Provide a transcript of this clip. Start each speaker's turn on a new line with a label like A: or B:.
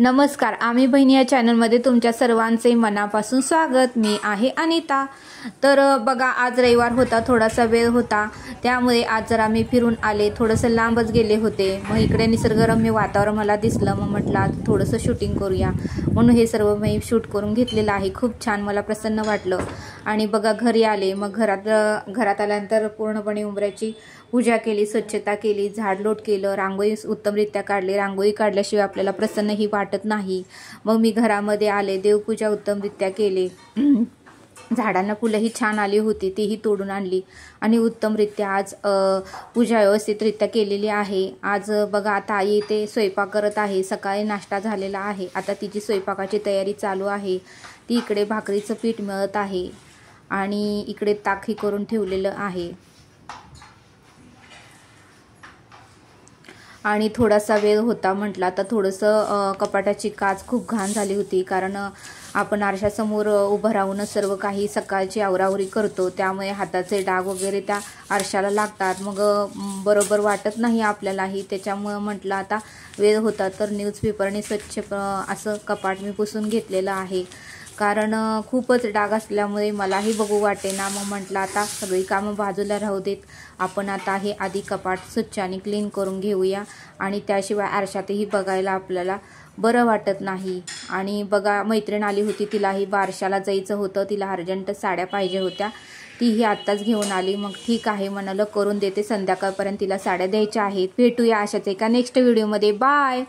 A: नमस्कार, आम्ही बहिणी या चॅनलमध्ये तुमच्या सर्वांचे मनापासून स्वागत। मी आहे अनिता। तर बघा, आज रविवार होता, थोडासा वेळ होता, त्यामुळे आज जर आम्ही फिरून आले, थोडंसं लांबच गेले होते। मग इकडे निसर्गरम्य वातावरण मला दिसलं, मग म्हटलं आज थोडंसं शूटिंग करूया, म्हणून हे सर्व मी शूट करून घेतलेलं आहे। खूप छान, मला प्रसन्न वाटलं। आणि बघा, घरी आले, मग घरात आल्यानंतर पूर्णपणे उंबऱ्याची पूजा केली, स्वच्छता केली, झाडलोट केलं, रांगोळी उत्तमरित्या काढली। रांगोळी काढल्याशिवाय आपल्याला प्रसन्नही वाटत नाही। मग मी घरामध्ये आले, देवपूजा उत्तमरित्या केली, झाडांना फुलंही छान आली होती, तीही तोडून आणली आणि उत्तमरित्या आज पूजा व्यवस्थितरित्या केलेली आहे। आज बघा, आता आई इथे स्वयंपाक करत आहे। सकाळी नाश्ता झालेला आहे, आता तिची स्वयंपाकाची तयारी चालू आहे। ती इकडे भाकरीचं पीठ मळत आहे आणि इकडे ताकही करून ठेवलेलं आहे। आणि थोडासा वेळ होता, म्हटला तर थोडंसं कपाटाची काच खूप घाण झाली होती, कारण आपण आरशासमोर उभं राहूनच सर्व काही सकाळची आवरावरी करतो, त्यामुळे हाताचे डाग वगैरे त्या आरशाला लागतात, मग बरोबर वाटत नाही आपल्यालाही। त्याच्यामुळं म्हटलं आता वेळ होता तर न्यूजपेपरने स्वच्छ असं कपाट मी पुसून घेतलेलं आहे, कारण खूपच डाग असल्यामुळे मलाही बघू वाटेना। मग म्हटलं आता सगळी कामं बाजूला राहू देत, आपण आता हे आधी कपाट स्वच्छ आणि क्लीन करून घेऊया, आणि त्याशिवाय आरशातही बघायला आपल्याला बरं वाटत नाही। आणि बघा, मैत्रीण आली होती, तिलाही बारशाला जायचं होतं, तिला अर्जंट साड्या पाहिजे होत्या, तीही आत्ताच घेऊन आली। मग ठीक आहे म्हणालं, करून देते, संध्याकाळपर्यंत तिला साड्या द्यायच्या आहेत। भेटूया अशाच एका नेक्स्ट व्हिडिओमध्ये, बाय।